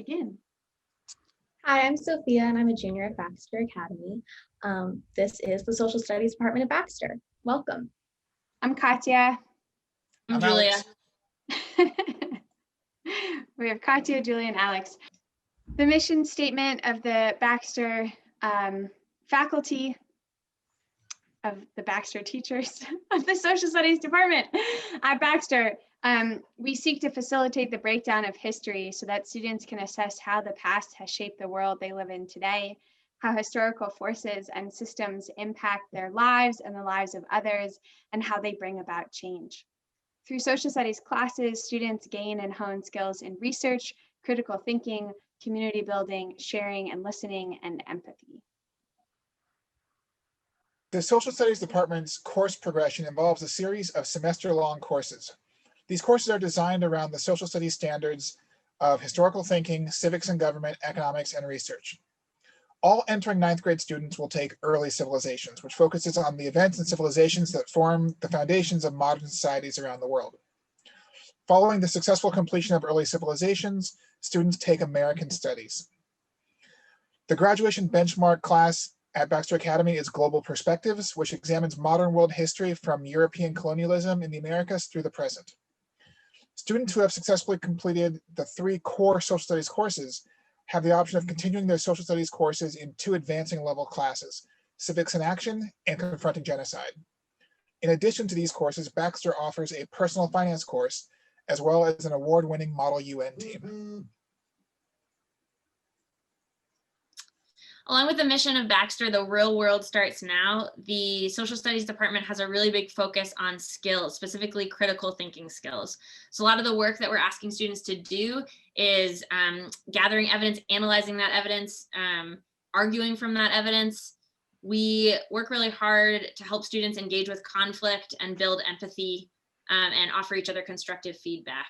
begin. Hi, I'm Sophia and I'm a junior at Baxter Academy. This is the Social Studies Department at Baxter. Welcome. I'm Katya. I'm Julia. We have Katya, Julia, and Alex. The mission statement of the Baxter faculty, of the Baxter teachers of the Social Studies Department at Baxter. We seek to facilitate the breakdown of history so that students can assess how the past has shaped the world they live in today, how historical forces and systems impact their lives and the lives of others, and how they bring about change. Through social studies classes, students gain and hone skills in research, critical thinking, community building, sharing and listening, and empathy. The Social Studies Department's course progression involves a series of semester-long courses. These courses are designed around the social studies standards of historical thinking, civics and government, economics, and research. All entering ninth grade students will take Early Civilizations, which focuses on the events and civilizations that form the foundations of modern societies around the world. Following the successful completion of Early Civilizations, students take American Studies. The graduation benchmark class at Baxter Academy is Global Perspectives, which examines modern world history from European colonialism in the Americas through the present. Students who have successfully completed the 3 core social studies courses have the option of continuing their social studies courses in 2 advancing level classes, Civics in Action and Confronting Genocide. In addition to these courses, Baxter offers a personal finance course, as well as an award-winning Model UN team. Along with the mission of Baxter, the real world starts now, the Social Studies Department has a really big focus on skills, specifically critical thinking skills. So a lot of the work that we're asking students to do is gathering evidence, analyzing that evidence, arguing from that evidence. We work really hard to help students engage with conflict and build empathy and offer each other constructive feedback.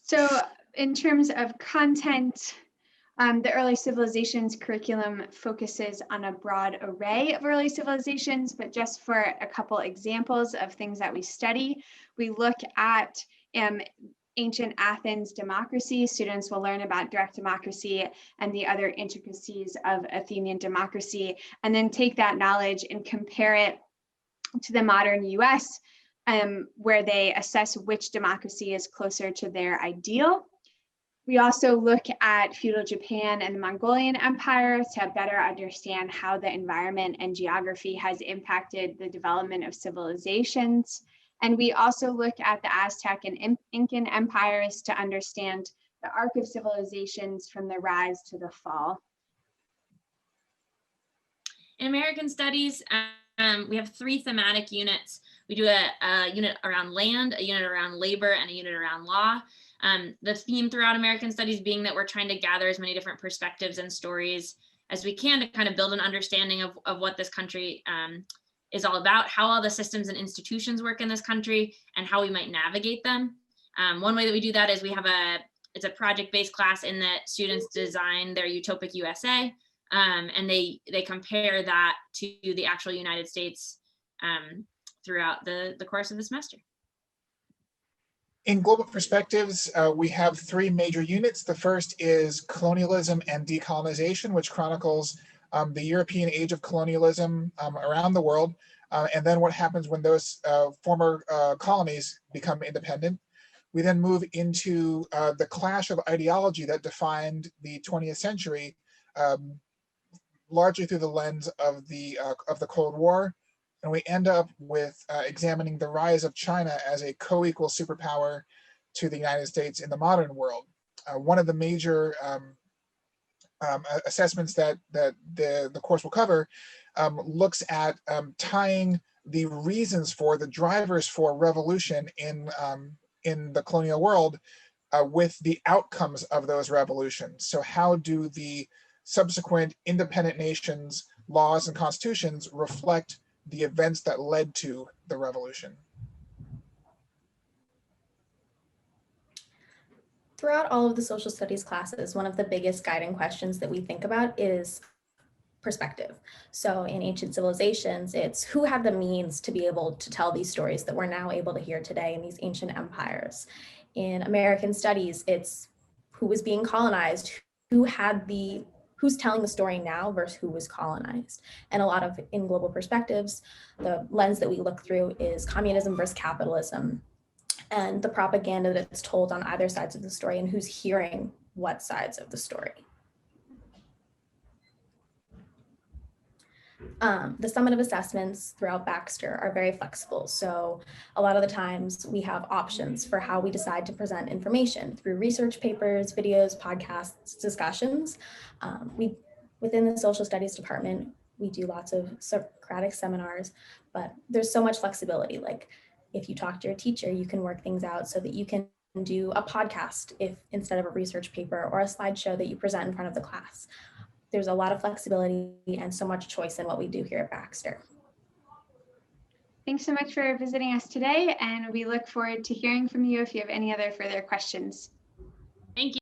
So in terms of content, the Early Civilizations curriculum focuses on a broad array of early civilizations, but just for a couple examples of things that we study, we look at ancient Athens democracy. Students will learn about direct democracy and the other intricacies of Athenian democracy, and then take that knowledge and compare it to the modern US, where they assess which democracy is closer to their ideal. We also look at feudal Japan and the Mongolian Empire to better understand how the environment and geography has impacted the development of civilizations. And we also look at the Aztec and Incan empires to understand the arc of civilizations from the rise to the fall. In American Studies, we have 3 thematic units. We do a unit around land, a unit around labor, and a unit around law. The theme throughout American Studies being that we're trying to gather as many different perspectives and stories as we can to kind of build an understanding of what this country is all about, how all the systems and institutions work in this country, and how we might navigate them. One way that we do that is we have it's a project-based class in that students design their utopic USA, and they compare that to the actual United States throughout the course of the semester. In Global Perspectives, we have 3 major units. The first is Colonialism and Decolonization, which chronicles the European age of colonialism around the world, and then what happens when those former colonies become independent. We then move into the clash of ideology that defined the 20th century, largely through the lens of the Cold War. And we end up with examining the rise of China as a co-equal superpower to the United States in the modern world. One of the major assessments that the course will cover looks at tying the reasons for, the drivers for revolution in the colonial world with the outcomes of those revolutions. So how do the subsequent independent nations' laws and constitutions reflect the events that led to the revolution? Throughout all of the social studies classes, one of the biggest guiding questions that we think about is perspective. So in ancient civilizations, it's who had the means to be able to tell these stories that we're now able to hear today in these ancient empires. In American studies, it's who was being colonized, who's telling the story now versus who was colonized. And a lot of, in global perspectives, the lens that we look through is communism versus capitalism, and the propaganda that's told on either sides of the story and who's hearing what sides of the story. The summative assessments throughout Baxter are very flexible. So a lot of the times we have options for how we decide to present information through research papers, videos, podcasts, discussions. Within the social studies department, we do lots of Socratic seminars, but there's so much flexibility. Like if you talk to your teacher, you can work things out so that you can do a podcast if instead of a research paper, or a slideshow that you present in front of the class. There's a lot of flexibility and so much choice in what we do here at Baxter. Thanks so much for visiting us today, and we look forward to hearing from you if you have any other further questions. Thank you.